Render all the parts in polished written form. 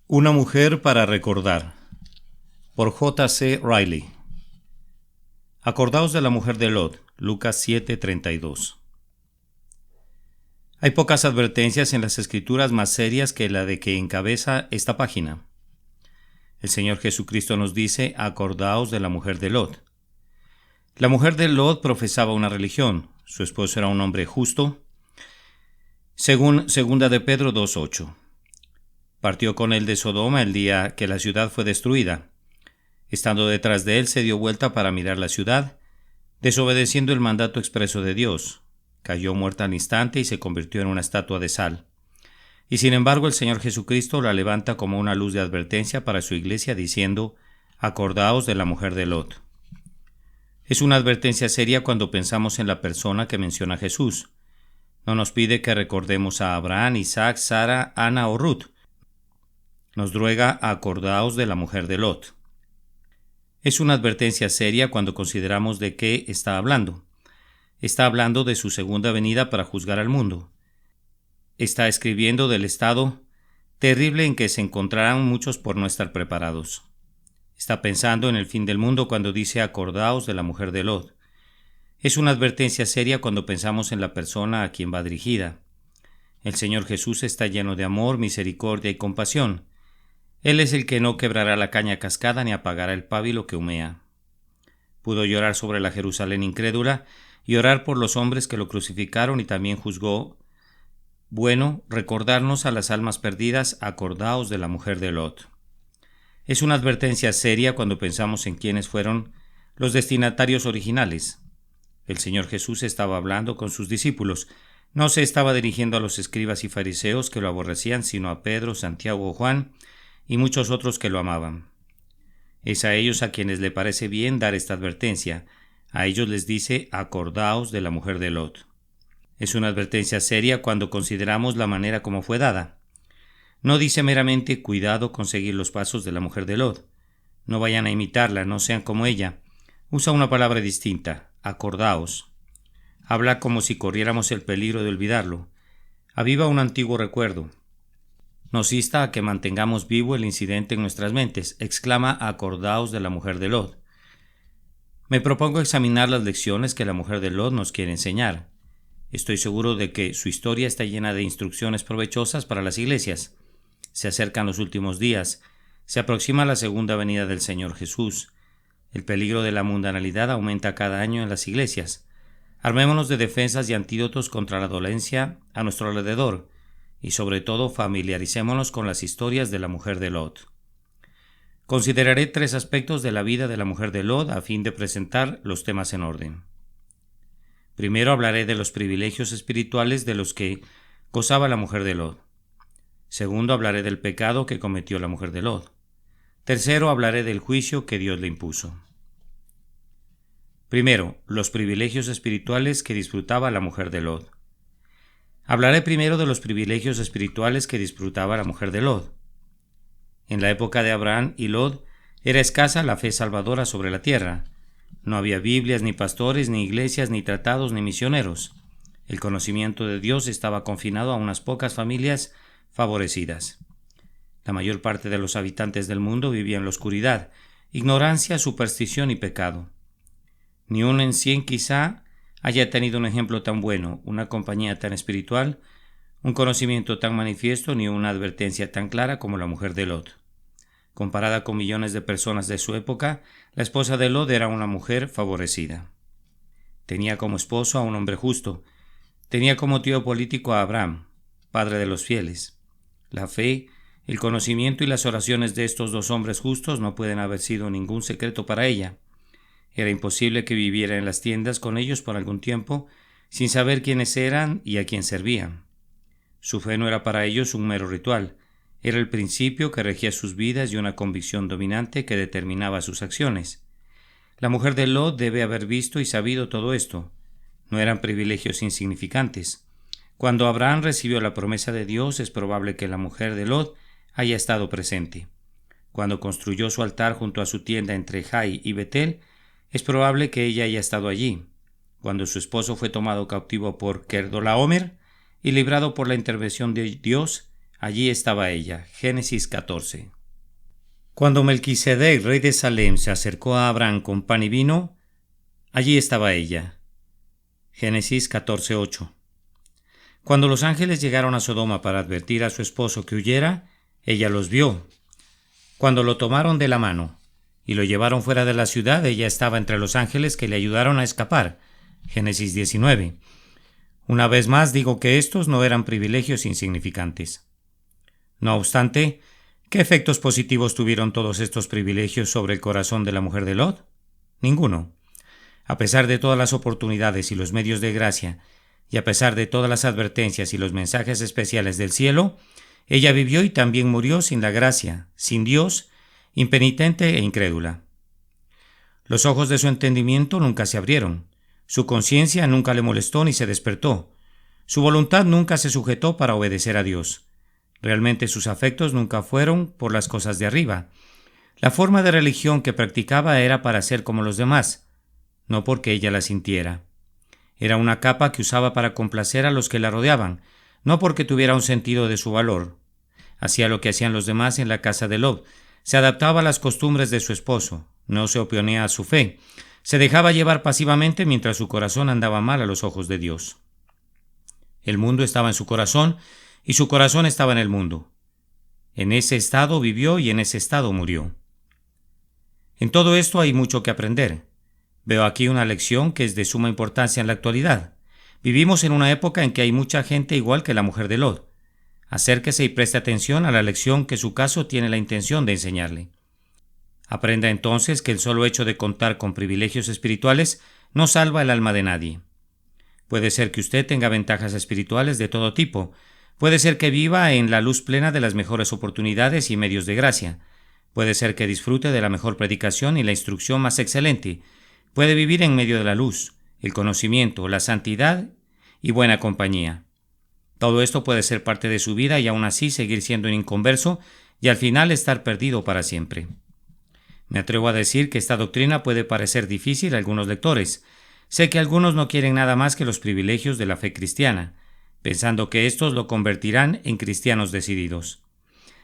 Una mujer para recordar, por J. C. Riley. Acordaos de la mujer de Lot, Lucas 7:32. Hay pocas advertencias en las Escrituras más serias que la de que encabeza esta página. El Señor Jesucristo nos dice: acordaos de la mujer de Lot. La mujer de Lot profesaba una religión. Su esposo era un hombre justo, según 2 de Pedro 2:8. Partió con él de Sodoma el día que la ciudad fue destruida. Estando detrás de él, se dio vuelta para mirar la ciudad, desobedeciendo el mandato expreso de Dios. Cayó muerta al instante y se convirtió en una estatua de sal. Y sin embargo, el Señor Jesucristo la levanta como una luz de advertencia para su iglesia, diciendo: acordaos de la mujer de Lot. Es una advertencia seria cuando pensamos en la persona que menciona Jesús. No nos pide que recordemos a Abraham, Isaac, Sara, Ana o Ruth. Nos ruega: acordaos de la mujer de Lot. Es una advertencia seria cuando consideramos de qué está hablando. Está hablando de su segunda venida para juzgar al mundo. Está escribiendo del estado terrible en que se encontrarán muchos por no estar preparados. Está pensando en el fin del mundo cuando dice: acordaos de la mujer de Lot. Es una advertencia seria cuando pensamos en la persona a quien va dirigida. El Señor Jesús está lleno de amor, misericordia y compasión. Él es el que no quebrará la caña cascada ni apagará el pábilo que humea. Pudo llorar sobre la Jerusalén incrédula y orar por los hombres que lo crucificaron, y también juzgó bueno recordarnos a las almas perdidas: acordaos de la mujer de Lot. Es una advertencia seria cuando pensamos en quiénes fueron los destinatarios originales. El Señor Jesús estaba hablando con sus discípulos. No se estaba dirigiendo a los escribas y fariseos que lo aborrecían, sino a Pedro, Santiago, Juan y muchos otros que lo amaban. Es a ellos a quienes le parece bien dar esta advertencia. A ellos les dice: acordaos de la mujer de Lot. Es una advertencia seria cuando consideramos la manera como fue dada. No dice meramente: cuidado con seguir los pasos de la mujer de Lot. No vayan a imitarla, no sean como ella. Usa una palabra distinta: acordaos. Habla como si corriéramos el peligro de olvidarlo. Aviva un antiguo recuerdo. Nos insta a que mantengamos vivo el incidente en nuestras mentes. Exclama: acordaos de la mujer de Lot. Me propongo examinar las lecciones que la mujer de Lot nos quiere enseñar. Estoy seguro de que su historia está llena de instrucciones provechosas para las iglesias. Se acercan los últimos días. Se aproxima la segunda venida del Señor Jesús. El peligro de la mundanalidad aumenta cada año en las iglesias. Armémonos de defensas y antídotos contra la dolencia a nuestro alrededor. Y sobre todo, familiaricémonos con las historias de la mujer de Lot. Consideraré 3 aspectos de la vida de la mujer de Lot a fin de presentar los temas en orden. Primero, hablaré de los privilegios espirituales de los que gozaba la mujer de Lot. Segundo, hablaré del pecado que cometió la mujer de Lot. Tercero, hablaré del juicio que Dios le impuso. Primero, los privilegios espirituales que disfrutaba la mujer de Lot. Hablaré primero de los privilegios espirituales que disfrutaba la mujer de Lot. En la época de Abraham y Lot era escasa la fe salvadora sobre la tierra. No había Biblias, ni pastores, ni iglesias, ni tratados, ni misioneros. El conocimiento de Dios estaba confinado a unas pocas familias favorecidas. La mayor parte de los habitantes del mundo vivía en la oscuridad, ignorancia, superstición y pecado. Ni uno en 100 quizá haya tenido un ejemplo tan bueno, una compañía tan espiritual, un conocimiento tan manifiesto, ni una advertencia tan clara como la mujer de Lot. Comparada con millones de personas de su época, la esposa de Lot era una mujer favorecida. Tenía como esposo a un hombre justo. Tenía como tío político a Abraham, padre de los fieles. La fe, el conocimiento y las oraciones de estos 2 hombres justos no pueden haber sido ningún secreto para ella. Era imposible que viviera en las tiendas con ellos por algún tiempo sin saber quiénes eran y a quién servían. Su fe no era para ellos un mero ritual. Era el principio que regía sus vidas y una convicción dominante que determinaba sus acciones. La mujer de Lot debe haber visto y sabido todo esto. No eran privilegios insignificantes. Cuando Abraham recibió la promesa de Dios, es probable que la mujer de Lot haya estado presente. Cuando construyó su altar junto a su tienda entre Jai y Betel, es probable que ella haya estado allí. Cuando su esposo fue tomado cautivo por Kedorlaomer y librado por la intervención de Dios, Allí estaba ella. Génesis 14. Cuando Melquisedec, rey de Salem, se acercó a Abraham con pan y vino, allí estaba ella. Génesis 14:8. Cuando los ángeles llegaron a Sodoma para advertir a su esposo que huyera, ella los vio. Cuando lo tomaron de la mano y lo llevaron fuera de la ciudad, ella estaba entre los ángeles que le ayudaron a escapar. Génesis 19. Una vez más digo que estos no eran privilegios insignificantes. No obstante, ¿qué efectos positivos tuvieron todos estos privilegios sobre el corazón de la mujer de Lot? Ninguno. A pesar de todas las oportunidades y los medios de gracia, y a pesar de todas las advertencias y los mensajes especiales del cielo, ella vivió y también murió sin la gracia, sin Dios, impenitente e incrédula. Los ojos de su entendimiento nunca se abrieron, su conciencia nunca le molestó ni se despertó, su voluntad nunca se sujetó para obedecer a Dios. Realmente sus afectos nunca fueron por las cosas de arriba. La forma de religión que practicaba era para ser como los demás, no porque ella la sintiera. Era una capa que usaba para complacer a los que la rodeaban, no porque tuviera un sentido de su valor. Hacía lo que hacían los demás en la casa de Lot. Se adaptaba a las costumbres de su esposo, no se oponía a su fe. Se dejaba llevar pasivamente mientras su corazón andaba mal a los ojos de Dios. El mundo estaba en su corazón y su corazón estaba en el mundo. En ese estado vivió y en ese estado murió. En todo esto hay mucho que aprender. Veo aquí una lección que es de suma importancia en la actualidad. Vivimos en una época en que hay mucha gente igual que la mujer de Lot. Acérquese y preste atención a la lección que su caso tiene la intención de enseñarle. Aprenda entonces que el solo hecho de contar con privilegios espirituales no salva el alma de nadie. Puede ser que usted tenga ventajas espirituales de todo tipo. Puede ser que viva en la luz plena de las mejores oportunidades y medios de gracia. Puede ser que disfrute de la mejor predicación y la instrucción más excelente. Puede vivir en medio de la luz, el conocimiento, la santidad y buena compañía. Todo esto puede ser parte de su vida y aún así seguir siendo un inconverso y al final estar perdido para siempre. Me atrevo a decir que esta doctrina puede parecer difícil a algunos lectores. Sé que algunos no quieren nada más que los privilegios de la fe cristiana, pensando que estos lo convertirán en cristianos decididos.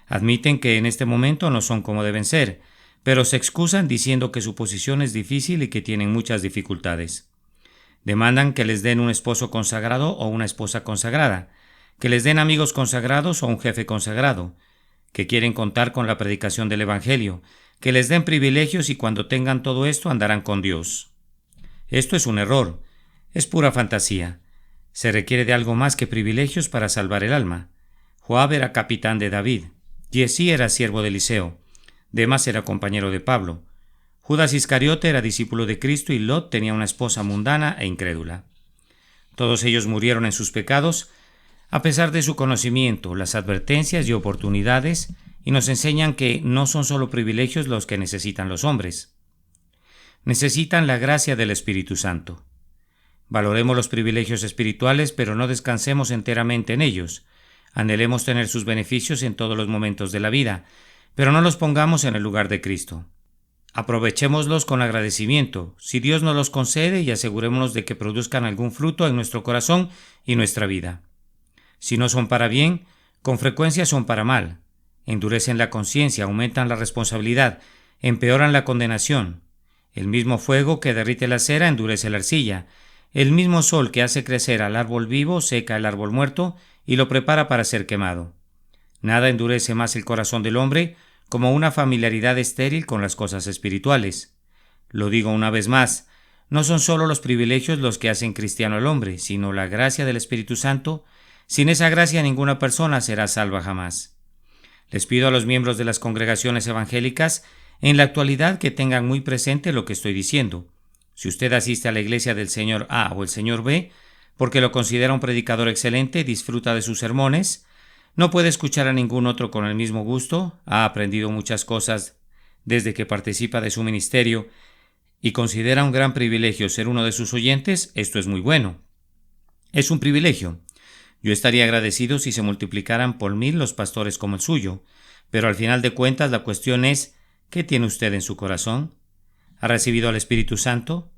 Admiten que en este momento no son como deben ser, pero se excusan diciendo que su posición es difícil y que tienen muchas dificultades. Demandan que les den un esposo consagrado o una esposa consagrada, que les den amigos consagrados o un jefe consagrado, que quieren contar con la predicación del Evangelio, que les den privilegios y cuando tengan todo esto andarán con Dios. Esto es un error, es pura fantasía. Se requiere de algo más que privilegios para salvar el alma. Joab era capitán de David, Giesí era siervo de Eliseo, Demas era compañero de Pablo, Judas Iscariote era discípulo de Cristo y Lot tenía una esposa mundana e incrédula. Todos ellos murieron en sus pecados, a pesar de su conocimiento, las advertencias y oportunidades, y nos enseñan que no son solo privilegios los que necesitan los hombres. Necesitan la gracia del Espíritu Santo. Valoremos los privilegios espirituales, pero no descansemos enteramente en ellos. Anhelemos tener sus beneficios en todos los momentos de la vida, pero no los pongamos en el lugar de Cristo. Aprovechémoslos con agradecimiento, si Dios nos los concede, y asegurémonos de que produzcan algún fruto en nuestro corazón y nuestra vida. Si no son para bien, con frecuencia son para mal. Endurecen la conciencia, aumentan la responsabilidad, empeoran la condenación. El mismo fuego que derrite la cera endurece la arcilla. El mismo sol que hace crecer al árbol vivo seca el árbol muerto y lo prepara para ser quemado. Nada endurece más el corazón del hombre como una familiaridad estéril con las cosas espirituales. Lo digo una vez más, no son solo los privilegios los que hacen cristiano al hombre, sino la gracia del Espíritu Santo. Sin esa gracia ninguna persona será salva jamás. Les pido a los miembros de las congregaciones evangélicas en la actualidad que tengan muy presente lo que estoy diciendo. Si usted asiste a la iglesia del señor A o el señor B, porque lo considera un predicador excelente y disfruta de sus sermones, no puede escuchar a ningún otro con el mismo gusto, ha aprendido muchas cosas desde que participa de su ministerio y considera un gran privilegio ser uno de sus oyentes, esto es muy bueno. Es un privilegio. Yo estaría agradecido si se multiplicaran por 1000 los pastores como el suyo, pero al final de cuentas la cuestión es, ¿qué tiene usted en su corazón? ¿Ha recibido al Espíritu Santo?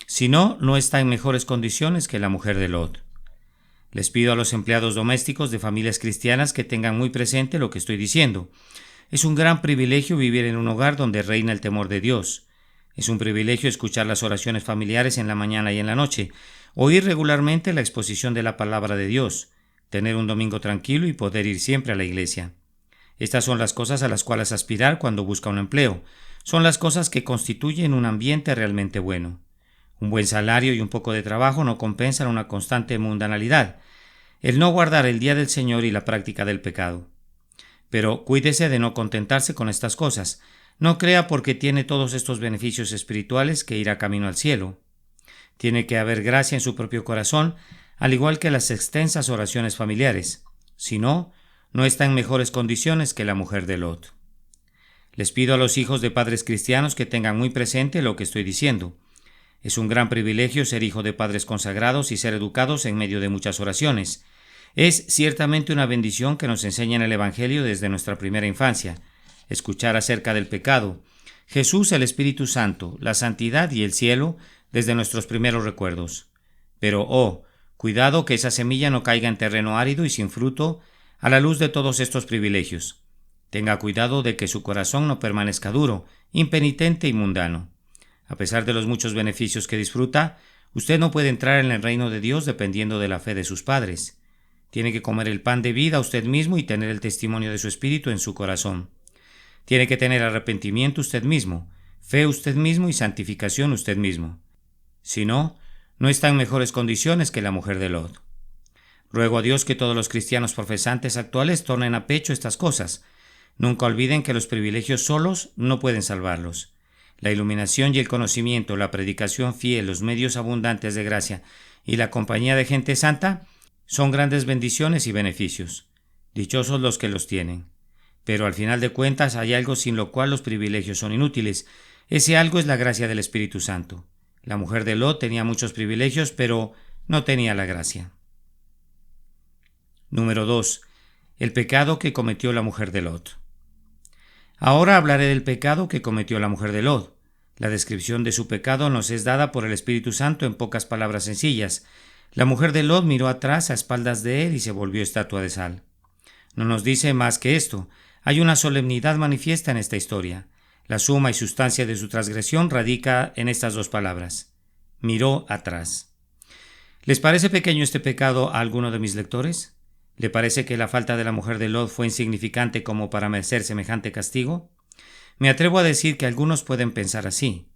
Si no, no está en mejores condiciones que la mujer de Lot. Les pido a los empleados domésticos de familias cristianas que tengan muy presente lo que estoy diciendo. Es un gran privilegio vivir en un hogar donde reina el temor de Dios. Es un privilegio escuchar las oraciones familiares en la mañana y en la noche, oír regularmente la exposición de la palabra de Dios, tener un domingo tranquilo y poder ir siempre a la iglesia. Estas son las cosas a las cuales aspirar cuando busca un empleo. Son las cosas que constituyen un ambiente realmente bueno. Un buen salario y un poco de trabajo no compensan una constante mundanalidad, el no guardar el día del Señor y la práctica del pecado. Pero cuídese de no contentarse con estas cosas. No crea porque tiene todos estos beneficios espirituales que irá camino al cielo. Tiene que haber gracia en su propio corazón, al igual que las extensas oraciones familiares. Si no, no está en mejores condiciones que la mujer de Lot. Les pido a los hijos de padres cristianos que tengan muy presente lo que estoy diciendo. Es un gran privilegio ser hijo de padres consagrados y ser educados en medio de muchas oraciones. Es ciertamente una bendición que nos enseñen el Evangelio desde nuestra primera infancia. Escuchar acerca del pecado, Jesús, el Espíritu Santo, la santidad y el cielo desde nuestros primeros recuerdos. Pero, cuidado que esa semilla no caiga en terreno árido y sin fruto a la luz de todos estos privilegios. Tenga cuidado de que su corazón no permanezca duro, impenitente y mundano. A pesar de los muchos beneficios que disfruta, usted no puede entrar en el reino de Dios dependiendo de la fe de sus padres. Tiene que comer el pan de vida usted mismo y tener el testimonio de su espíritu en su corazón. Tiene que tener arrepentimiento usted mismo, fe usted mismo y santificación usted mismo. Si no, no está en mejores condiciones que la mujer de Lot. Ruego a Dios que todos los cristianos profesantes actuales tornen a pecho estas cosas. Nunca olviden que los privilegios solos no pueden salvarlos. La iluminación y el conocimiento, la predicación fiel, los medios abundantes de gracia y la compañía de gente santa son grandes bendiciones y beneficios. Dichosos los que los tienen. Pero al final de cuentas hay algo sin lo cual los privilegios son inútiles. Ese algo es la gracia del Espíritu Santo. La mujer de Lot tenía muchos privilegios, pero no tenía la gracia. Número 2. El pecado que cometió la mujer de Lot. Ahora hablaré del pecado que cometió la mujer de Lot. La descripción de su pecado nos es dada por el Espíritu Santo en pocas palabras sencillas. La mujer de Lot miró atrás a espaldas de él y se volvió estatua de sal. No nos dice más que esto. Hay una solemnidad manifiesta en esta historia. La suma y sustancia de su transgresión radica en estas dos palabras. Miró atrás. ¿Les parece pequeño este pecado a alguno de mis lectores? ¿Le parece que la falta de la mujer de Lot fue insignificante como para merecer semejante castigo? Me atrevo a decir que algunos pueden pensar así.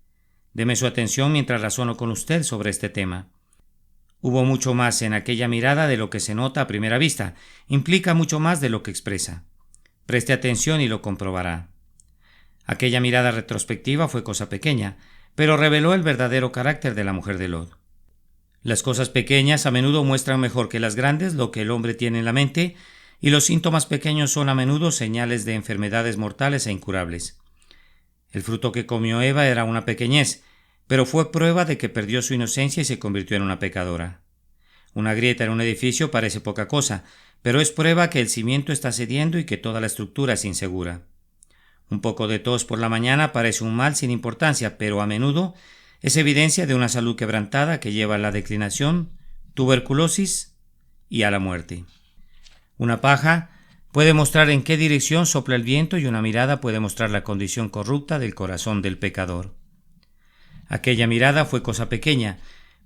Deme su atención mientras razono con usted sobre este tema. Hubo mucho más en aquella mirada de lo que se nota a primera vista. Implica mucho más de lo que expresa. Preste atención y lo comprobará. Aquella mirada retrospectiva fue cosa pequeña, pero reveló el verdadero carácter de la mujer de Lot. Las cosas pequeñas a menudo muestran mejor que las grandes lo que el hombre tiene en la mente, y los síntomas pequeños son a menudo señales de enfermedades mortales e incurables. El fruto que comió Eva era una pequeñez, pero fue prueba de que perdió su inocencia y se convirtió en una pecadora. Una grieta en un edificio parece poca cosa, pero es prueba que el cimiento está cediendo y que toda la estructura es insegura. Un poco de tos por la mañana parece un mal sin importancia, pero a menudo es evidencia de una salud quebrantada que lleva a la declinación, tuberculosis y a la muerte. Una paja puede mostrar en qué dirección sopla el viento y una mirada puede mostrar la condición corrupta del corazón del pecador. Aquella mirada fue cosa pequeña,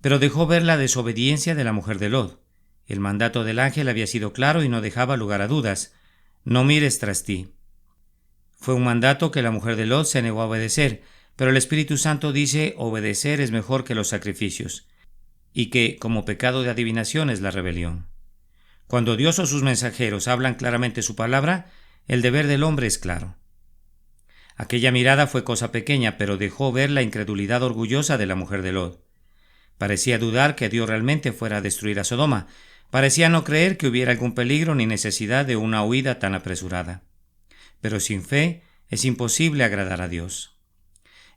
pero dejó ver la desobediencia de la mujer de Lot. El mandato del ángel había sido claro y no dejaba lugar a dudas. No mires tras ti. Fue un mandato que la mujer de Lot se negó a obedecer, pero el Espíritu Santo dice obedecer es mejor que los sacrificios, y que, como pecado de adivinación, es la rebelión. Cuando Dios o sus mensajeros hablan claramente su palabra, el deber del hombre es claro. Aquella mirada fue cosa pequeña, pero dejó ver la incredulidad orgullosa de la mujer de Lot. Parecía dudar que Dios realmente fuera a destruir a Sodoma. Parecía no creer que hubiera algún peligro ni necesidad de una huida tan apresurada. Pero sin fe es imposible agradar a Dios.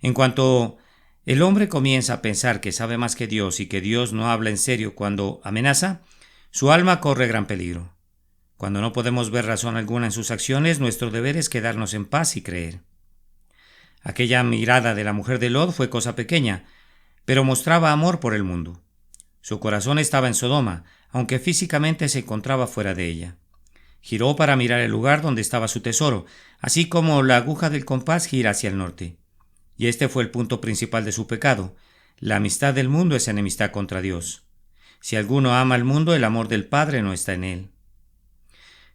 En cuanto el hombre comienza a pensar que sabe más que Dios y que Dios no habla en serio cuando amenaza, su alma corre gran peligro. Cuando no podemos ver razón alguna en sus acciones, nuestro deber es quedarnos en paz y creer. Aquella mirada de la mujer de Lot fue cosa pequeña, pero mostraba amor por el mundo. Su corazón estaba en Sodoma, aunque físicamente se encontraba fuera de ella. Giró para mirar el lugar donde estaba su tesoro, así como la aguja del compás gira hacia el norte. Y este fue el punto principal de su pecado. La amistad del mundo es enemistad contra Dios. Si alguno ama al mundo, el amor del Padre no está en él.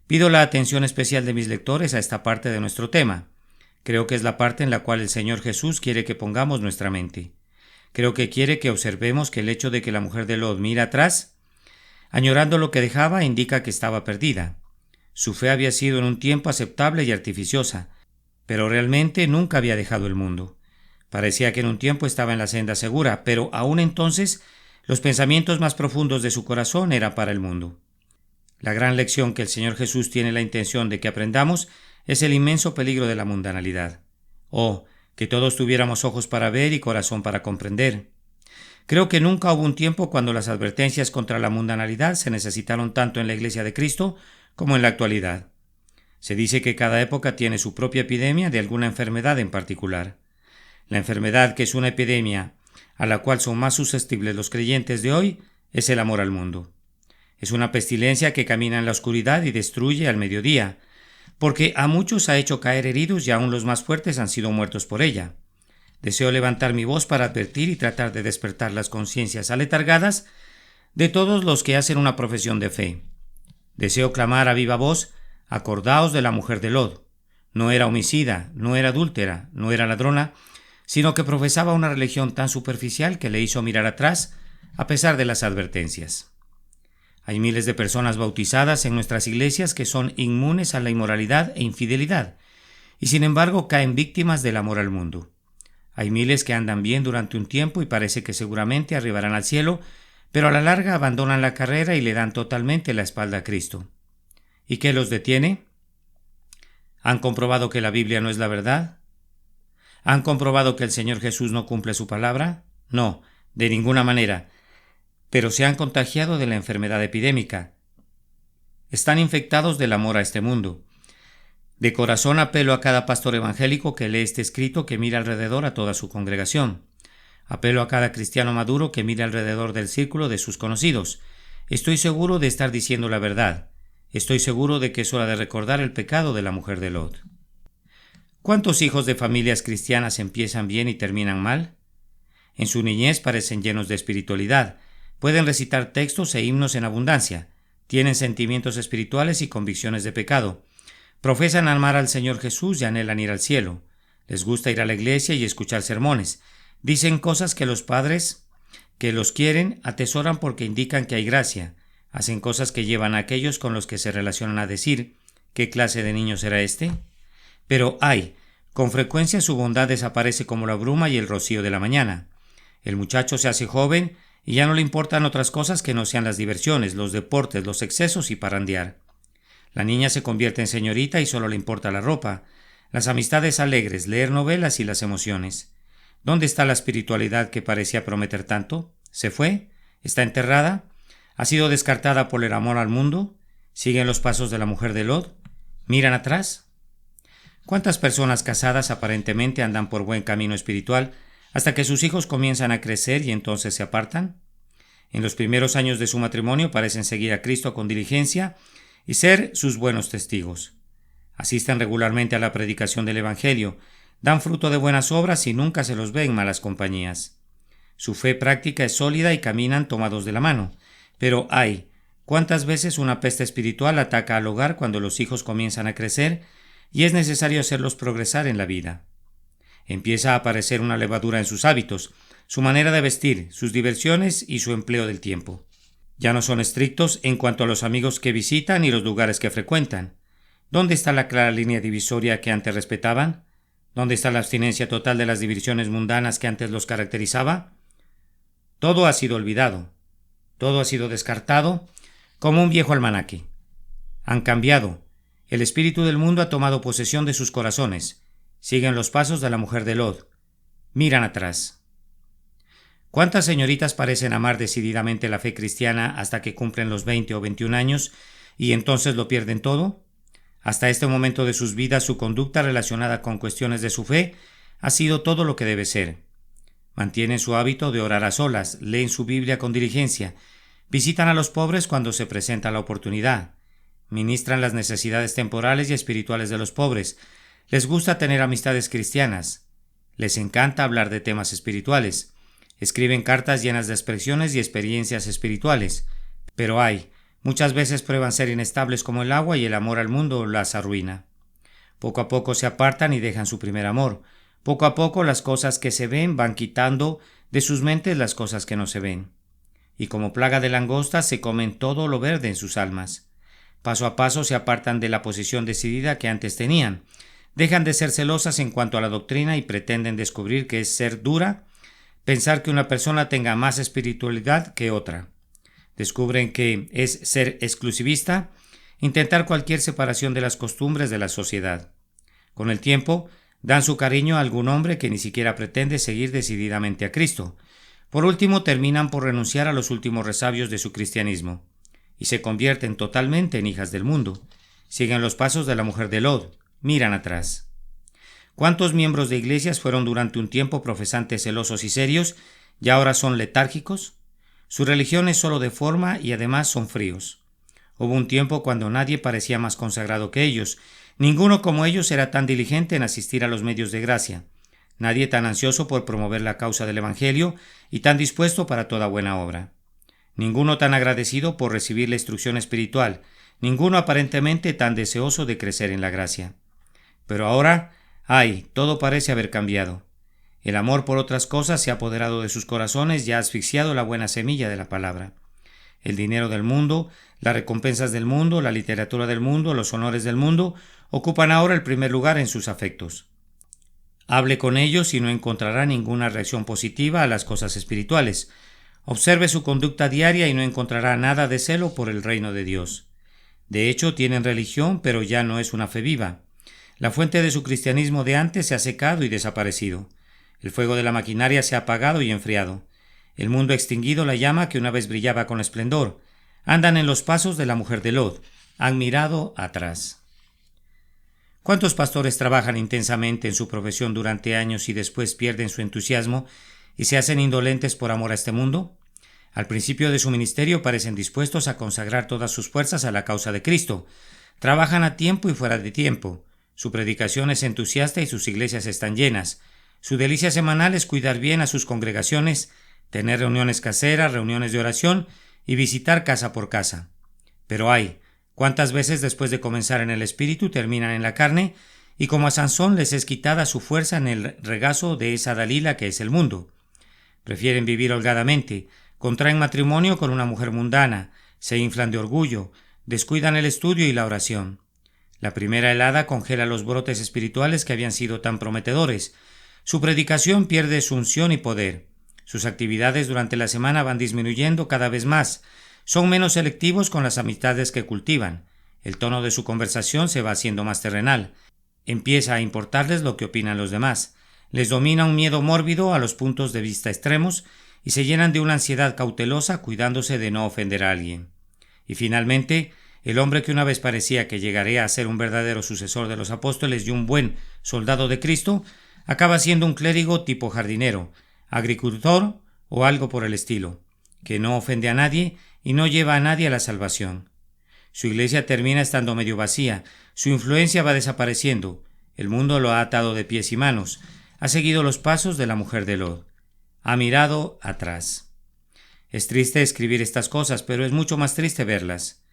Pido la atención especial de mis lectores a esta parte de nuestro tema. Creo que es la parte en la cual el Señor Jesús quiere que pongamos nuestra mente. Creo que quiere que observemos que el hecho de que la mujer de Lot mira atrás, añorando lo que dejaba, indica que estaba perdida. Su fe había sido en un tiempo aceptable y artificiosa, pero realmente nunca había dejado el mundo. Parecía que en un tiempo estaba en la senda segura, pero aún entonces los pensamientos más profundos de su corazón eran para el mundo. La gran lección que el Señor Jesús tiene la intención de que aprendamos es el inmenso peligro de la mundanalidad. Oh, que todos tuviéramos ojos para ver y corazón para comprender. Creo que nunca hubo un tiempo cuando las advertencias contra la mundanalidad se necesitaron tanto en la Iglesia de Cristo como en la actualidad. Se dice que cada época tiene su propia epidemia de alguna enfermedad en particular. La enfermedad que es una epidemia a la cual son más susceptibles los creyentes de hoy es el amor al mundo. Es una pestilencia que camina en la oscuridad y destruye al mediodía, porque a muchos ha hecho caer heridos y aún los más fuertes han sido muertos por ella. Deseo levantar mi voz para advertir y tratar de despertar las conciencias aletargadas de todos los que hacen una profesión de fe. Deseo clamar a viva voz: acordaos de la mujer de Lot. No era homicida, no era adúltera, no era ladrona, sino que profesaba una religión tan superficial que le hizo mirar atrás a pesar de las advertencias. Hay miles de personas bautizadas en nuestras iglesias que son inmunes a la inmoralidad e infidelidad, y sin embargo caen víctimas del amor al mundo. Hay miles que andan bien durante un tiempo y parece que seguramente arribarán al cielo, pero a la larga abandonan la carrera y le dan totalmente la espalda a Cristo. ¿Y qué los detiene? ¿Han comprobado que la Biblia no es la verdad? ¿Han comprobado que el Señor Jesús no cumple su palabra? No, de ninguna manera. Pero se han contagiado de la enfermedad epidémica. Están infectados del amor a este mundo. De corazón apelo a cada pastor evangélico que lee este escrito que mire alrededor a toda su congregación. Apelo a cada cristiano maduro que mire alrededor del círculo de sus conocidos. Estoy seguro de estar diciendo la verdad. Estoy seguro de que es hora de recordar el pecado de la mujer de Lot. ¿Cuántos hijos de familias cristianas empiezan bien y terminan mal? En su niñez parecen llenos de espiritualidad. Pueden recitar textos e himnos en abundancia. Tienen sentimientos espirituales y convicciones de pecado. Profesan amar al Señor Jesús y anhelan ir al cielo. Les gusta ir a la iglesia y escuchar sermones. Dicen cosas que los padres que los quieren atesoran porque indican que hay gracia. Hacen cosas que llevan a aquellos con los que se relacionan a decir: ¿qué clase de niño será este? Pero con frecuencia su bondad desaparece como la bruma y el rocío de la mañana. El muchacho se hace joven y ya no le importan otras cosas que no sean las diversiones, los deportes, los excesos y parrandear. La niña se convierte en señorita y solo le importa la ropa, las amistades alegres, leer novelas y las emociones. ¿Dónde está la espiritualidad que parecía prometer tanto? ¿Se fue? ¿Está enterrada? ¿Ha sido descartada por el amor al mundo? ¿Siguen los pasos de la mujer de Lot? ¿Miran atrás? ¿Cuántas personas casadas aparentemente andan por buen camino espiritual hasta que sus hijos comienzan a crecer y entonces se apartan? En los primeros años de su matrimonio parecen seguir a Cristo con diligencia y ser sus buenos testigos. Asisten regularmente a la predicación del Evangelio, dan fruto de buenas obras y nunca se los ve en malas compañías. Su fe práctica es sólida y caminan tomados de la mano. Pero ¿cuántas veces una peste espiritual ataca al hogar cuando los hijos comienzan a crecer y es necesario hacerlos progresar en la vida? Empieza a aparecer una levadura en sus hábitos, su manera de vestir, sus diversiones y su empleo del tiempo. Ya no son estrictos en cuanto a los amigos que visitan y los lugares que frecuentan. ¿Dónde está la clara línea divisoria que antes respetaban? ¿Dónde está la abstinencia total de las diversiones mundanas que antes los caracterizaba? Todo ha sido olvidado. Todo ha sido descartado como un viejo almanaque. Han cambiado. El espíritu del mundo ha tomado posesión de sus corazones. Siguen los pasos de la mujer de Lot. Miran atrás. ¿Cuántas señoritas parecen amar decididamente la fe cristiana hasta que cumplen los 20 o 21 años y entonces lo pierden todo? Hasta este momento de sus vidas su conducta relacionada con cuestiones de su fe ha sido todo lo que debe ser. Mantienen su hábito de orar a solas, leen su Biblia con diligencia, Visitan a los pobres cuando se presenta la oportunidad. Ministran las necesidades temporales y espirituales de los pobres. Les gusta tener amistades cristianas. Les encanta hablar de temas espirituales. Escriben cartas llenas de expresiones y experiencias espirituales. Pero muchas veces prueban ser inestables como el agua y el amor al mundo las arruina. Poco a poco se apartan y dejan su primer amor. Poco a poco las cosas que se ven van quitando de sus mentes las cosas que no se ven. Y como plaga de langostas se comen todo lo verde en sus almas. Paso a paso se apartan de la posición decidida que antes tenían. Dejan de ser celosas en cuanto a la doctrina y pretenden descubrir que es ser dura, pensar que una persona tenga más espiritualidad que otra. Descubren que es ser exclusivista, intentar cualquier separación de las costumbres de la sociedad. Con el tiempo, dan su cariño a algún hombre que ni siquiera pretende seguir decididamente a Cristo. Por último, terminan por renunciar a los últimos resabios de su cristianismo y se convierten totalmente en hijas del mundo. Siguen los pasos de la mujer de Lot, miran atrás. ¿Cuántos miembros de iglesias fueron durante un tiempo profesantes celosos y serios y ahora son letárgicos? Su religión es solo de forma y además son fríos. Hubo un tiempo cuando nadie parecía más consagrado que ellos. Ninguno como ellos era tan diligente en asistir a los medios de gracia. Nadie tan ansioso por promover la causa del Evangelio y tan dispuesto para toda buena obra. Ninguno tan agradecido por recibir la instrucción espiritual. Ninguno aparentemente tan deseoso de crecer en la gracia. Pero ahora, todo parece haber cambiado. El amor por otras cosas se ha apoderado de sus corazones y ha asfixiado la buena semilla de la palabra. El dinero del mundo, las recompensas del mundo, la literatura del mundo, los honores del mundo, ocupan ahora el primer lugar en sus afectos. Hable con ellos y no encontrará ninguna reacción positiva a las cosas espirituales. Observe su conducta diaria y no encontrará nada de celo por el reino de Dios. De hecho, tienen religión, pero ya no es una fe viva. La fuente de su cristianismo de antes se ha secado y desaparecido. El fuego de la maquinaria se ha apagado y enfriado. El mundo ha extinguido la llama que una vez brillaba con esplendor. Andan en los pasos de la mujer de Lot. Han mirado atrás. ¿Cuántos pastores trabajan intensamente en su profesión durante años y después pierden su entusiasmo y se hacen indolentes por amor a este mundo? Al principio de su ministerio parecen dispuestos a consagrar todas sus fuerzas a la causa de Cristo. Trabajan a tiempo y fuera de tiempo. Su predicación es entusiasta y sus iglesias están llenas. Su delicia semanal es cuidar bien a sus congregaciones, tener reuniones caseras, reuniones de oración y visitar casa por casa. Pero ¿cuántas veces después de comenzar en el espíritu terminan en la carne? Y como a Sansón les es quitada su fuerza en el regazo de esa Dalila que es el mundo. Prefieren vivir holgadamente, contraen matrimonio con una mujer mundana, se inflan de orgullo, descuidan el estudio y la oración. La primera helada congela los brotes espirituales que habían sido tan prometedores. Su predicación pierde su unción y poder. Sus actividades durante la semana van disminuyendo cada vez más. Son menos selectivos con las amistades que cultivan. El tono de su conversación se va haciendo más terrenal. Empieza a importarles lo que opinan los demás. Les domina un miedo mórbido a los puntos de vista extremos y se llenan de una ansiedad cautelosa cuidándose de no ofender a alguien. Y finalmente, el hombre que una vez parecía que llegaría a ser un verdadero sucesor de los apóstoles y un buen soldado de Cristo, acaba siendo un clérigo tipo jardinero, agricultor o algo por el estilo, que no ofende a nadie y no lleva a nadie a la salvación. Su iglesia termina estando medio vacía, su influencia va desapareciendo, el mundo lo ha atado de pies y manos, ha seguido los pasos de la mujer de Lot, ha mirado atrás. Es triste escribir estas cosas, pero es mucho más triste verlas.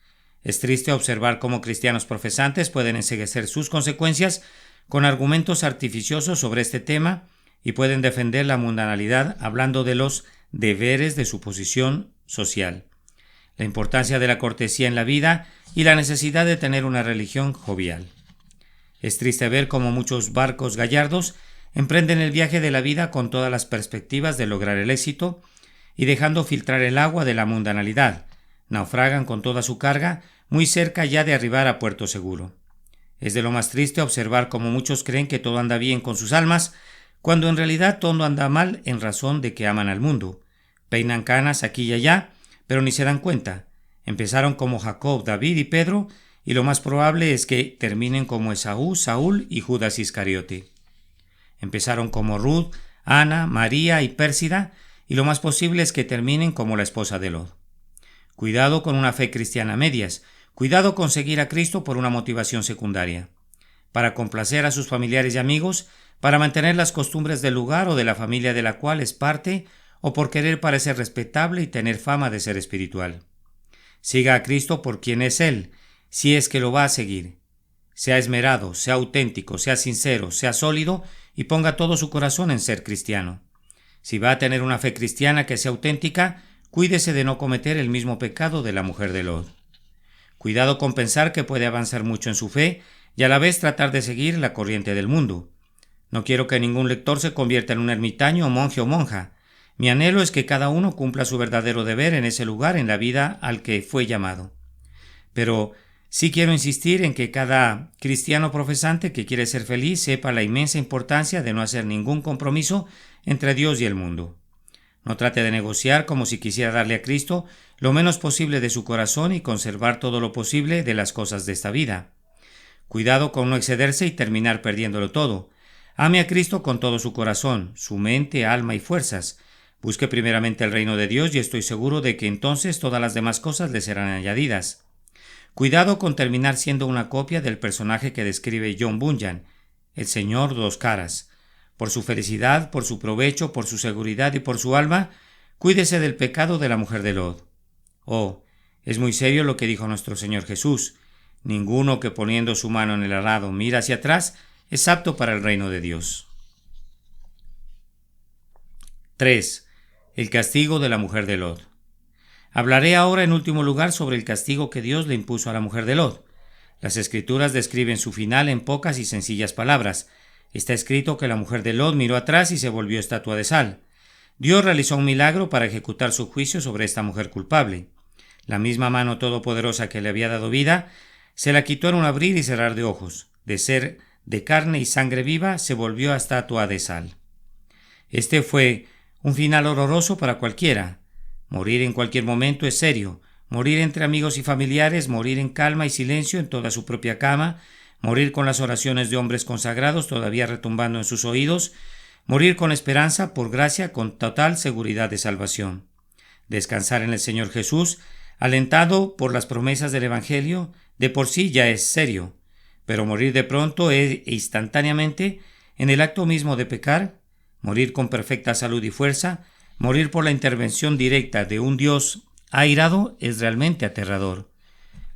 Es triste observar cómo cristianos profesantes pueden enceguecer sus consecuencias con argumentos artificiosos sobre este tema y pueden defender la mundanalidad hablando de los deberes de su posición social, la importancia de la cortesía en la vida y la necesidad de tener una religión jovial. Es triste ver cómo muchos barcos gallardos emprenden el viaje de la vida con todas las perspectivas de lograr el éxito y dejando filtrar el agua de la mundanalidad, naufragan con toda su carga muy cerca ya de arribar a puerto seguro. Es de lo más triste observar cómo muchos creen que todo anda bien con sus almas, cuando en realidad todo anda mal en razón de que aman al mundo. Peinan canas aquí y allá, pero ni se dan cuenta. Empezaron como Jacob, David y Pedro, y lo más probable es que terminen como Esaú, Saúl y Judas Iscariote. Empezaron como Ruth, Ana, María y Pérsida, y lo más posible es que terminen como la esposa de Lot. Cuidado con una fe cristiana a medias. Cuidado con seguir a Cristo por una motivación secundaria. Para complacer a sus familiares y amigos, para mantener las costumbres del lugar o de la familia de la cual es parte, o por querer parecer respetable y tener fama de ser espiritual. Siga a Cristo por quien es Él, si es que lo va a seguir. Sea esmerado, sea auténtico, sea sincero, sea sólido y ponga todo su corazón en ser cristiano. Si va a tener una fe cristiana que sea auténtica, cuídese de no cometer el mismo pecado de la mujer de Lot. Cuidado con pensar que puede avanzar mucho en su fe y a la vez tratar de seguir la corriente del mundo. No quiero que ningún lector se convierta en un ermitaño, monje o monja. Mi anhelo es que cada uno cumpla su verdadero deber en ese lugar en la vida al que fue llamado. Pero sí quiero insistir en que cada cristiano profesante que quiere ser feliz sepa la inmensa importancia de no hacer ningún compromiso entre Dios y el mundo. No trate de negociar como si quisiera darle a Cristo lo menos posible de su corazón y conservar todo lo posible de las cosas de esta vida. Cuidado con no excederse y terminar perdiéndolo todo. Ame a Cristo con todo su corazón, su mente, alma y fuerzas. Busque primeramente el reino de Dios y estoy seguro de que entonces todas las demás cosas le serán añadidas. Cuidado con terminar siendo una copia del personaje que describe John Bunyan, el Señor dos caras. Por su felicidad, por su provecho, por su seguridad y por su alma, cuídese del pecado de la mujer de Lot. Oh, es muy serio lo que dijo nuestro Señor Jesús. Ninguno que poniendo su mano en el arado mira hacia atrás es apto para el reino de Dios. 3. El castigo de la mujer de Lot. Hablaré ahora en último lugar sobre el castigo que Dios le impuso a la mujer de Lot. Las Escrituras describen su final en pocas y sencillas palabras. Está escrito que la mujer de Lot miró atrás y se volvió estatua de sal. Dios realizó un milagro para ejecutar su juicio sobre esta mujer culpable. La misma mano todopoderosa que le había dado vida se la quitó en un abrir y cerrar de ojos. De ser de carne y sangre viva se volvió a estatua de sal. Este fue un final horroroso para cualquiera. Morir en cualquier momento es serio. Morir entre amigos y familiares, morir en calma y silencio en toda su propia cama, morir con las oraciones de hombres consagrados todavía retumbando en sus oídos, morir con esperanza, por gracia, con total seguridad de salvación. Descansar en el Señor Jesús, alentado por las promesas del Evangelio, de por sí ya es serio, pero morir de pronto e instantáneamente, en el acto mismo de pecar, morir con perfecta salud y fuerza, morir por la intervención directa de un Dios airado es realmente aterrador.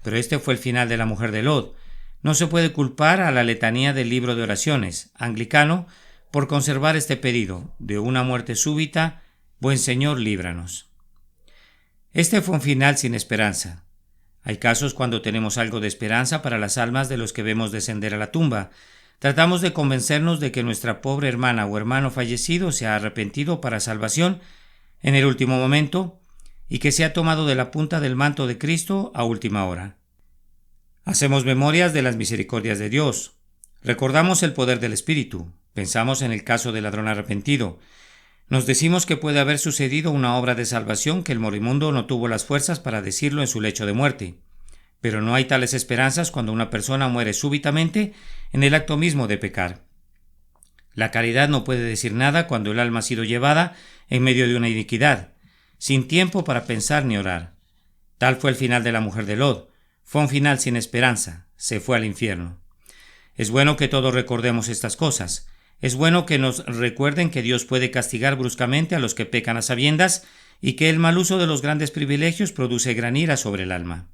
Pero este fue el final de la mujer de Lot. No se puede culpar a la letanía del libro de oraciones anglicano por conservar este pedido de una muerte súbita, buen Señor, líbranos. Este fue un final sin esperanza. Hay casos cuando tenemos algo de esperanza para las almas de los que vemos descender a la tumba. Tratamos de convencernos de que nuestra pobre hermana o hermano fallecido se ha arrepentido para salvación en el último momento y que se ha tomado de la punta del manto de Cristo a última hora. Hacemos memorias de las misericordias de Dios. Recordamos el poder del Espíritu. Pensamos en el caso del ladrón arrepentido. Nos decimos que puede haber sucedido una obra de salvación que el moribundo no tuvo las fuerzas para decirlo en su lecho de muerte. Pero no hay tales esperanzas cuando una persona muere súbitamente en el acto mismo de pecar. La caridad no puede decir nada cuando el alma ha sido llevada en medio de una iniquidad, sin tiempo para pensar ni orar. Tal fue el final de la mujer de Lot. Fue un final sin esperanza. Se fue al infierno. Es bueno que todos recordemos estas cosas. Es bueno que nos recuerden que Dios puede castigar bruscamente a los que pecan a sabiendas y que el mal uso de los grandes privilegios produce gran ira sobre el alma.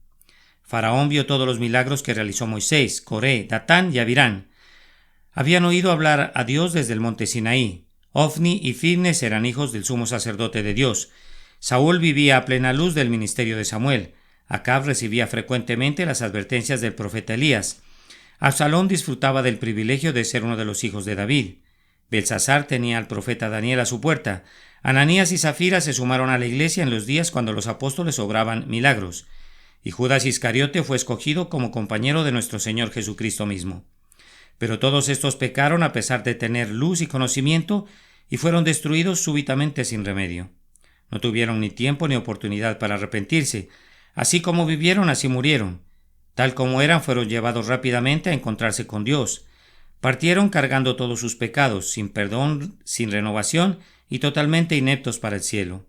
Faraón vio todos los milagros que realizó Moisés, Coré, Datán y Abirán. Habían oído hablar a Dios desde el monte Sinaí. Ofni y Finnes eran hijos del sumo sacerdote de Dios. Saúl vivía a plena luz del ministerio de Samuel. Acab recibía frecuentemente las advertencias del profeta Elías. Absalón disfrutaba del privilegio de ser uno de los hijos de David. Belsasar tenía al profeta Daniel a su puerta. Ananías y Zafira se sumaron a la iglesia en los días cuando los apóstoles obraban milagros. Y Judas Iscariote fue escogido como compañero de nuestro Señor Jesucristo mismo. Pero todos estos pecaron a pesar de tener luz y conocimiento y fueron destruidos súbitamente sin remedio. No tuvieron ni tiempo ni oportunidad para arrepentirse. Así como vivieron, así murieron. Tal como eran, fueron llevados rápidamente a encontrarse con Dios. Partieron cargando todos sus pecados, sin perdón, sin renovación y totalmente ineptos para el cielo.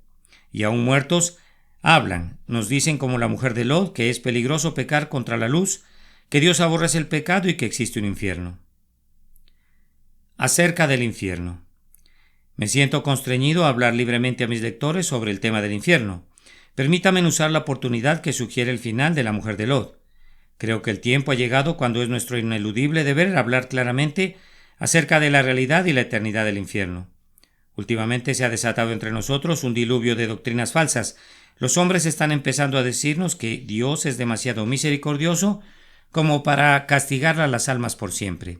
Y aún muertos, Hablan, nos dicen como la mujer de Lot que es peligroso pecar contra la luz, que Dios aborrece el pecado y que existe un infierno. Acerca del infierno. Me siento constreñido a hablar libremente a mis lectores sobre el tema del infierno. Permítanme usar la oportunidad que sugiere el final de la mujer de Lot. Creo que el tiempo ha llegado cuando es nuestro ineludible deber hablar claramente acerca de la realidad y la eternidad del infierno. Últimamente se ha desatado entre nosotros un diluvio de doctrinas falsas. Los hombres están empezando a decirnos que Dios es demasiado misericordioso como para castigar a las almas por siempre,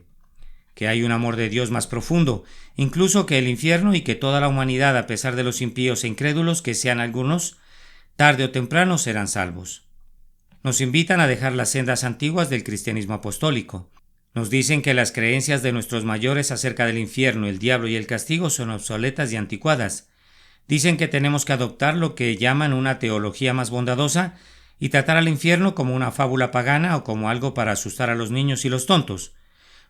que hay un amor de Dios más profundo, incluso que el infierno, y que toda la humanidad, a pesar de los impíos e incrédulos que sean algunos, tarde o temprano serán salvos. Nos invitan a dejar las sendas antiguas del cristianismo apostólico. Nos dicen que las creencias de nuestros mayores acerca del infierno, el diablo y el castigo son obsoletas y anticuadas. Dicen que tenemos que adoptar lo que llaman una teología más bondadosa y tratar al infierno como una fábula pagana o como algo para asustar a los niños y los tontos.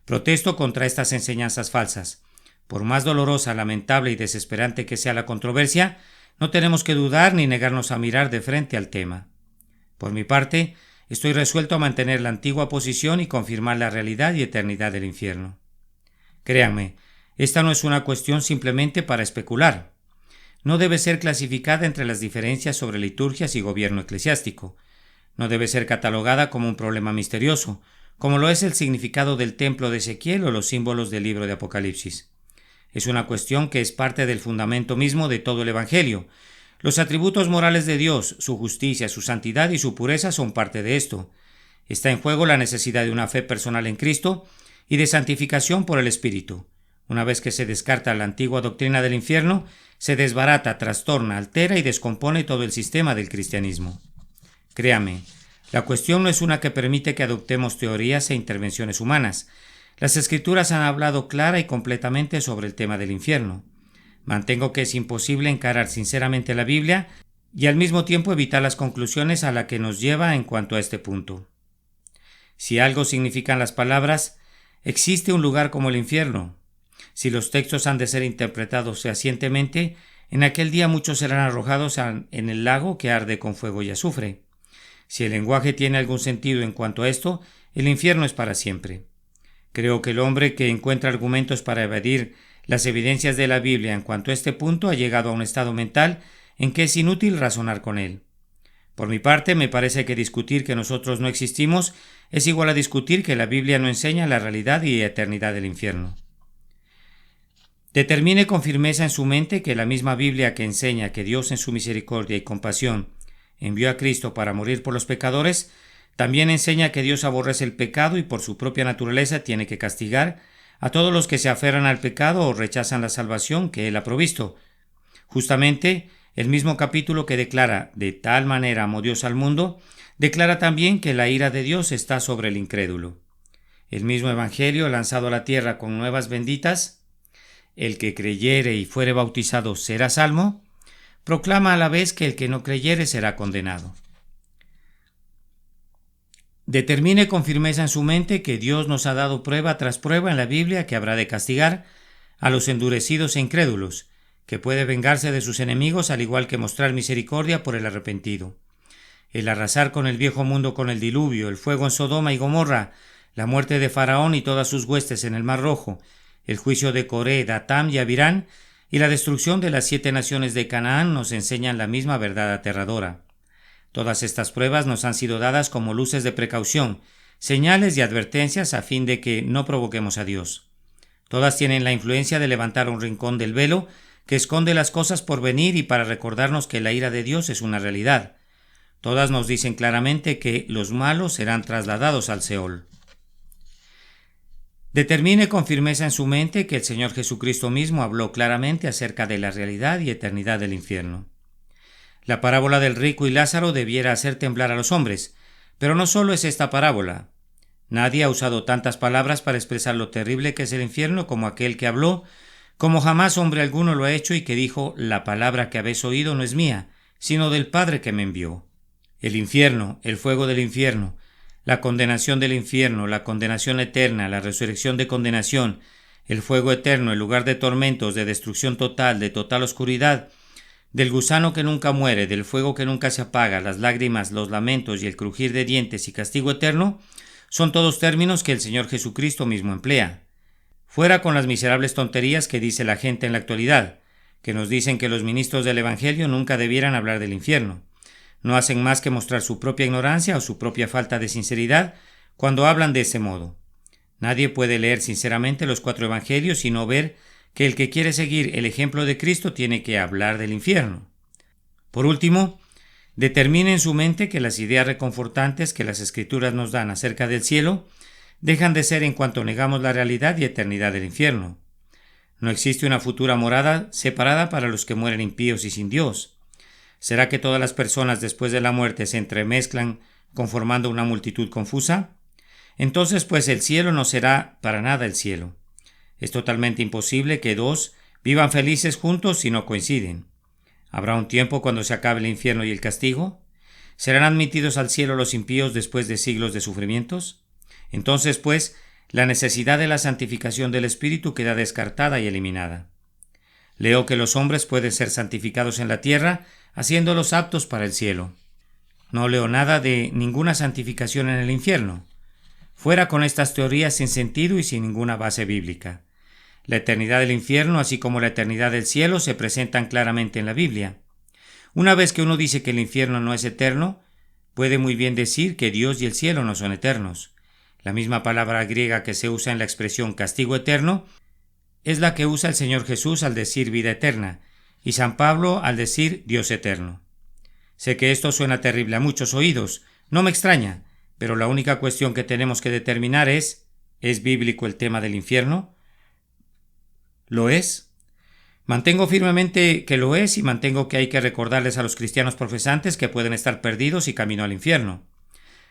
Protesto contra estas enseñanzas falsas. Por más dolorosa, lamentable y desesperante que sea la controversia, no tenemos que dudar ni negarnos a mirar de frente al tema. Por mi parte, estoy resuelto a mantener la antigua posición y confirmar la realidad y eternidad del infierno. Créanme, esta no es una cuestión simplemente para especular. No debe ser clasificada entre las diferencias sobre liturgias y gobierno eclesiástico. No debe ser catalogada como un problema misterioso, como lo es el significado del templo de Ezequiel o los símbolos del libro de Apocalipsis. Es una cuestión que es parte del fundamento mismo de todo el Evangelio. Los atributos morales de Dios, su justicia, su santidad y su pureza son parte de esto. Está en juego la necesidad de una fe personal en Cristo y de santificación por el Espíritu. Una vez que se descarta la antigua doctrina del infierno, se desbarata, trastorna, altera y descompone todo el sistema del cristianismo. Créame, la cuestión no es una que permite que adoptemos teorías e intervenciones humanas. Las Escrituras han hablado clara y completamente sobre el tema del infierno. Mantengo que es imposible encarar sinceramente la Biblia y al mismo tiempo evitar las conclusiones a las que nos lleva en cuanto a este punto. Si algo significan las palabras, existe un lugar como el infierno. Si los textos han de ser interpretados fehacientemente, en aquel día muchos serán arrojados en el lago que arde con fuego y azufre. Si el lenguaje tiene algún sentido en cuanto a esto, el infierno es para siempre. Creo que el hombre que encuentra argumentos para evadir las evidencias de la Biblia en cuanto a este punto ha llegado a un estado mental en que es inútil razonar con él. Por mi parte, me parece que discutir que nosotros no existimos es igual a discutir que la Biblia no enseña la realidad y eternidad del infierno. Determine con firmeza en su mente que la misma Biblia que enseña que Dios en su misericordia y compasión envió a Cristo para morir por los pecadores, también enseña que Dios aborrece el pecado y por su propia naturaleza tiene que castigar a todos los que se aferran al pecado o rechazan la salvación que Él ha provisto. Justamente, el mismo capítulo que declara de tal manera amó Dios al mundo, declara también que la ira de Dios está sobre el incrédulo. El mismo Evangelio lanzado a la tierra con nuevas benditas, el que creyere y fuere bautizado será salvo, proclama a la vez que el que no creyere será condenado. Determine con firmeza en su mente que Dios nos ha dado prueba tras prueba en la Biblia que habrá de castigar a los endurecidos e incrédulos, que puede vengarse de sus enemigos al igual que mostrar misericordia por el arrepentido. El arrasar con el viejo mundo con el diluvio, el fuego en Sodoma y Gomorra, la muerte de Faraón y todas sus huestes en el Mar Rojo, el juicio de Coré, Datam y Abirán y la destrucción de las 7 naciones de Canaán nos enseñan la misma verdad aterradora. Todas estas pruebas nos han sido dadas como luces de precaución, señales y advertencias a fin de que no provoquemos a Dios. Todas tienen la influencia de levantar un rincón del velo que esconde las cosas por venir y para recordarnos que la ira de Dios es una realidad. Todas nos dicen claramente que los malos serán trasladados al Seol. Determine con firmeza en su mente que el Señor Jesucristo mismo habló claramente acerca de la realidad y eternidad del infierno. La parábola del rico y Lázaro debiera hacer temblar a los hombres, pero no solo es esta parábola. Nadie ha usado tantas palabras para expresar lo terrible que es el infierno como aquel que habló, como jamás hombre alguno lo ha hecho y que dijo: la palabra que habéis oído no es mía, sino del Padre que me envió. El infierno, el fuego del infierno, la condenación del infierno, la condenación eterna, la resurrección de condenación, el fuego eterno, el lugar de tormentos, de destrucción total, de total oscuridad, del gusano que nunca muere, del fuego que nunca se apaga, las lágrimas, los lamentos y el crujir de dientes y castigo eterno, son todos términos que el Señor Jesucristo mismo emplea. Fuera con las miserables tonterías que dice la gente en la actualidad, que nos dicen que los ministros del Evangelio nunca debieran hablar del infierno. No hacen más que mostrar su propia ignorancia o su propia falta de sinceridad cuando hablan de ese modo. Nadie puede leer sinceramente los 4 evangelios y no ver que el que quiere seguir el ejemplo de Cristo tiene que hablar del infierno. Por último, determine en su mente que las ideas reconfortantes que las Escrituras nos dan acerca del cielo dejan de ser en cuanto negamos la realidad y eternidad del infierno. No existe una futura morada separada para los que mueren impíos y sin Dios. ¿Será que todas las personas después de la muerte se entremezclan conformando una multitud confusa? Entonces, pues el cielo no será para nada el cielo. Es totalmente imposible que 2 vivan felices juntos si no coinciden. ¿Habrá un tiempo cuando se acabe el infierno y el castigo? ¿Serán admitidos al cielo los impíos después de siglos de sufrimientos? Entonces, pues, la necesidad de la santificación del Espíritu queda descartada y eliminada. Leo que los hombres pueden ser santificados en la tierra, haciéndolos aptos para el cielo. No leo nada de ninguna santificación en el infierno. Fuera con estas teorías sin sentido y sin ninguna base bíblica. La eternidad del infierno, así como la eternidad del cielo, se presentan claramente en la Biblia. Una vez que uno dice que el infierno no es eterno, puede muy bien decir que Dios y el cielo no son eternos. La misma palabra griega que se usa en la expresión castigo eterno es la que usa el Señor Jesús al decir vida eterna y San Pablo al decir Dios eterno. Sé que esto suena terrible a muchos oídos, no me extraña, pero la única cuestión que tenemos que determinar ¿es bíblico el tema del infierno? ¿Lo es? Mantengo firmemente que lo es y mantengo que hay que recordarles a los cristianos profesantes que pueden estar perdidos y camino al infierno.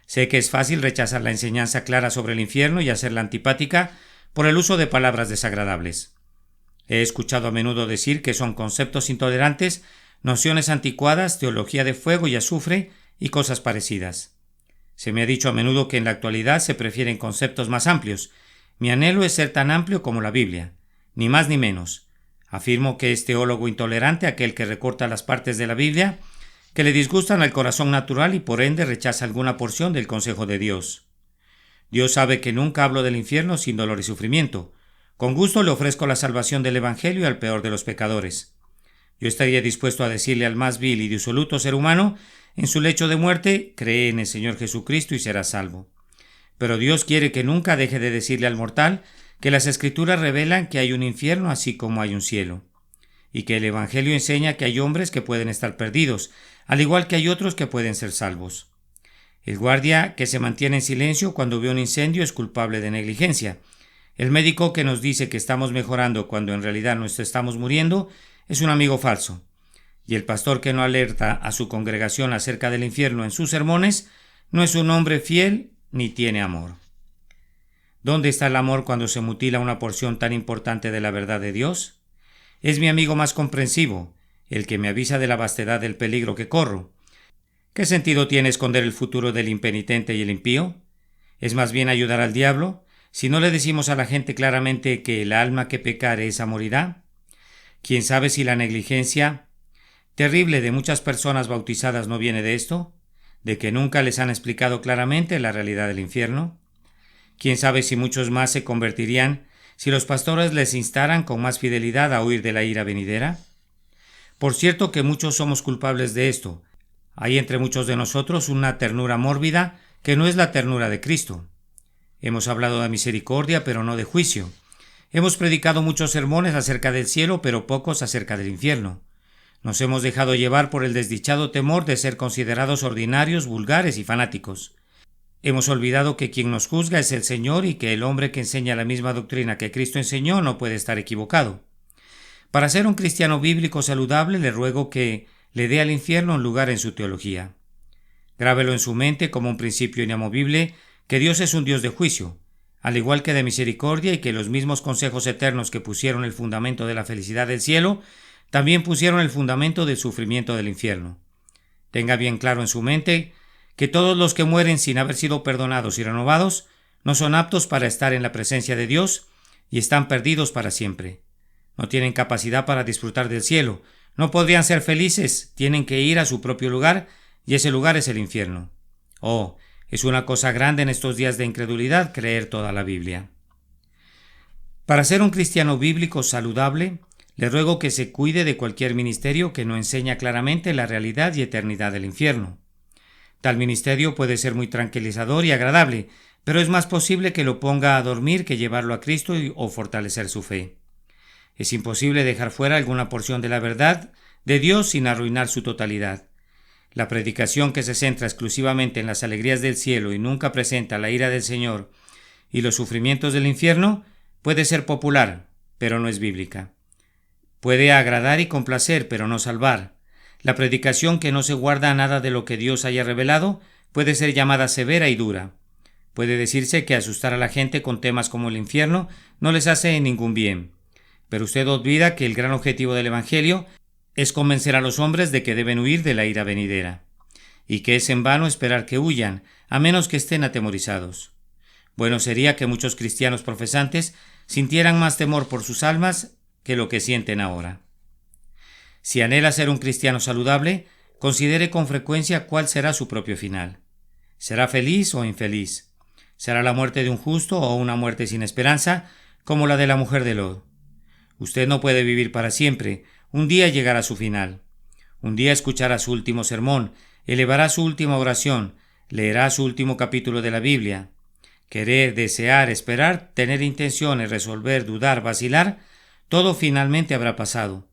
Sé que es fácil rechazar la enseñanza clara sobre el infierno y hacerla antipática por el uso de palabras desagradables. He escuchado a menudo decir que son conceptos intolerantes, nociones anticuadas, teología de fuego y azufre y cosas parecidas. Se me ha dicho a menudo que en la actualidad se prefieren conceptos más amplios. Mi anhelo es ser tan amplio como la Biblia, ni más ni menos. Afirmo que es teólogo intolerante aquel que recorta las partes de la Biblia que le disgustan al corazón natural y por ende rechaza alguna porción del consejo de Dios. Dios sabe que nunca hablo del infierno sin dolor y sufrimiento. Con gusto le ofrezco la salvación del Evangelio al peor de los pecadores. Yo estaría dispuesto a decirle al más vil y disoluto ser humano, en su lecho de muerte, cree en el Señor Jesucristo y serás salvo. Pero Dios quiere que nunca deje de decirle al mortal que las Escrituras revelan que hay un infierno así como hay un cielo, y que el Evangelio enseña que hay hombres que pueden estar perdidos, al igual que hay otros que pueden ser salvos. El guardia que se mantiene en silencio cuando ve un incendio es culpable de negligencia. El médico que nos dice que estamos mejorando cuando en realidad nos estamos muriendo es un amigo falso. Y el pastor que no alerta a su congregación acerca del infierno en sus sermones no es un hombre fiel ni tiene amor. ¿Dónde está el amor cuando se mutila una porción tan importante de la verdad de Dios? Es mi amigo más comprensivo, el que me avisa de la vastedad del peligro que corro. ¿Qué sentido tiene esconder el futuro del impenitente y el impío? ¿Es más bien ayudar al diablo? Si no le decimos a la gente claramente que el alma que pecare esa morirá. ¿Quién sabe si la negligencia terrible de muchas personas bautizadas no viene de esto? ¿De que nunca les han explicado claramente la realidad del infierno? ¿Quién sabe si muchos más se convertirían si los pastores les instaran con más fidelidad a huir de la ira venidera? Por cierto que muchos somos culpables de esto. Hay entre muchos de nosotros una ternura mórbida que no es la ternura de Cristo. Hemos hablado de misericordia, pero no de juicio. Hemos predicado muchos sermones acerca del cielo, pero pocos acerca del infierno. Nos hemos dejado llevar por el desdichado temor de ser considerados ordinarios, vulgares y fanáticos. Hemos olvidado que quien nos juzga es el Señor y que el hombre que enseña la misma doctrina que Cristo enseñó no puede estar equivocado. Para ser un cristiano bíblico saludable, le ruego que le dé al infierno un lugar en su teología. Grábelo en su mente como un principio inamovible que Dios es un Dios de juicio, al igual que de misericordia, y que los mismos consejos eternos que pusieron el fundamento de la felicidad del cielo, también pusieron el fundamento del sufrimiento del infierno. Tenga bien claro en su mente que todos los que mueren sin haber sido perdonados y renovados no son aptos para estar en la presencia de Dios y están perdidos para siempre. No tienen capacidad para disfrutar del cielo, No podrían ser felices, tienen que ir a su propio lugar, y ese lugar es el infierno. Oh, es una cosa grande en estos días de incredulidad creer toda la Biblia. Para ser un cristiano bíblico saludable, le ruego que se cuide de cualquier ministerio que no enseña claramente la realidad y eternidad del infierno. Tal ministerio puede ser muy tranquilizador y agradable, pero es más posible que lo ponga a dormir que llevarlo a Cristo o fortalecer su fe. Es imposible dejar fuera alguna porción de la verdad de Dios sin arruinar su totalidad. La predicación que se centra exclusivamente en las alegrías del cielo y nunca presenta la ira del Señor y los sufrimientos del infierno puede ser popular, pero no es bíblica. Puede agradar y complacer, pero no salvar. La predicación que no se guarda nada de lo que Dios haya revelado puede ser llamada severa y dura. Puede decirse que asustar a la gente con temas como el infierno no les hace ningún bien. Pero usted olvida que el gran objetivo del Evangelio es convencer a los hombres de que deben huir de la ira venidera, y que es en vano esperar que huyan, a menos que estén atemorizados. Bueno sería que muchos cristianos profesantes sintieran más temor por sus almas que lo que sienten ahora. Si anhela ser un cristiano saludable, considere con frecuencia cuál será su propio final. ¿Será feliz o infeliz? ¿Será la muerte de un justo o una muerte sin esperanza, como la de la mujer de Lot? Usted no puede vivir para siempre. Un día llegará su final. Un día escuchará su último sermón, elevará su última oración, leerá su último capítulo de la Biblia. Querer, desear, esperar, tener intenciones, resolver, dudar, vacilar, todo finalmente habrá pasado.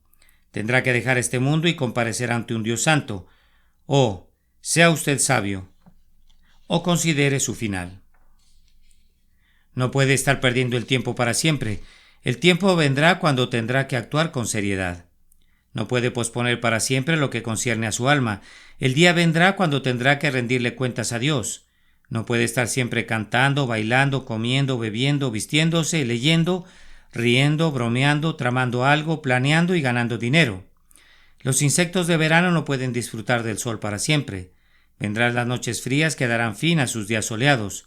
Tendrá que dejar este mundo y comparecer ante un Dios santo. Oh, sea usted sabio, o considere su final. No puede estar perdiendo el tiempo para siempre. El tiempo vendrá cuando tendrá que actuar con seriedad. No puede posponer para siempre lo que concierne a su alma. El día vendrá cuando tendrá que rendirle cuentas a Dios. No puede estar siempre cantando, bailando, comiendo, bebiendo, vistiéndose, leyendo, riendo, bromeando, tramando algo, planeando y ganando dinero. Los insectos de verano no pueden disfrutar del sol para siempre. Vendrán las noches frías que darán fin a sus días soleados.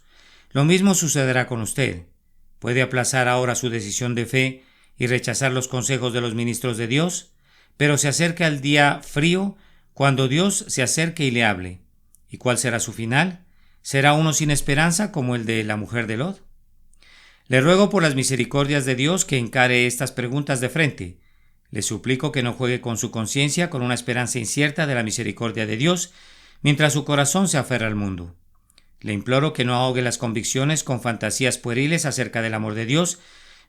Lo mismo sucederá con usted. Puede aplazar ahora su decisión de fe y rechazar los consejos de los ministros de Dios, pero se acerca el día frío cuando Dios se acerque y le hable. ¿Y cuál será su final? ¿Será uno sin esperanza como el de la mujer de Lot? Le ruego por las misericordias de Dios que encare estas preguntas de frente. Le suplico que no juegue con su conciencia con una esperanza incierta de la misericordia de Dios, mientras su corazón se aferra al mundo. Le imploro que no ahogue las convicciones con fantasías pueriles acerca del amor de Dios,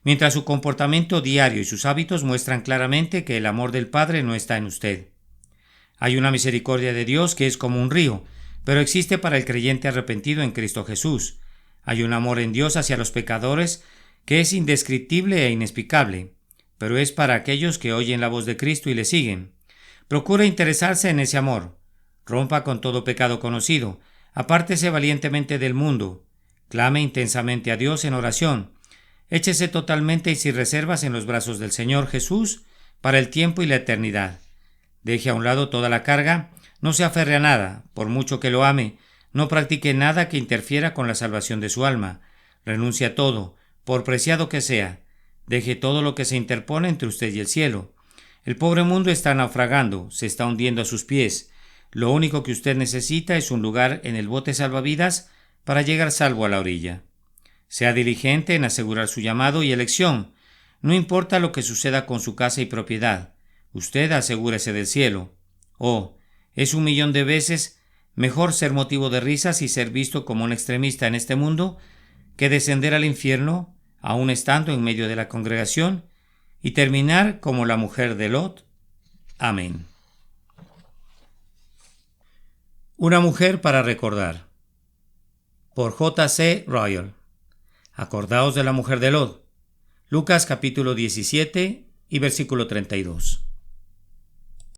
mientras su comportamiento diario y sus hábitos muestran claramente que el amor del Padre no está en usted. Hay una misericordia de Dios que es como un río, pero existe para el creyente arrepentido en Cristo Jesús. Hay un amor en Dios hacia los pecadores que es indescriptible e inexplicable, pero es para aquellos que oyen la voz de Cristo y le siguen. Procure interesarse en ese amor. Rompa con todo pecado conocido. Apártese valientemente del mundo. Clame intensamente a Dios en oración. Échese totalmente y sin reservas en los brazos del Señor Jesús para el tiempo y la eternidad. Deje a un lado toda la carga. No se aferre a nada, por mucho que lo ame. No practique nada que interfiera con la salvación de su alma. Renuncie a todo, por preciado que sea. Deje todo lo que se interpone entre usted y el cielo. El pobre mundo está naufragando, se está hundiendo a sus pies. Lo único que usted necesita es un lugar en el bote salvavidas para llegar salvo a la orilla. Sea diligente en asegurar su llamado y elección. No importa lo que suceda con su casa y propiedad. Usted asegúrese del cielo. Oh, es 1.000.000 de veces mejor ser motivo de risas y ser visto como un extremista en este mundo que descender al infierno, aun estando en medio de la congregación, y terminar como la mujer de Lot. Amén. Una mujer para recordar. Por J.C. Ryle. Acordaos de la mujer de Lot. Lucas capítulo 17 y versículo 32.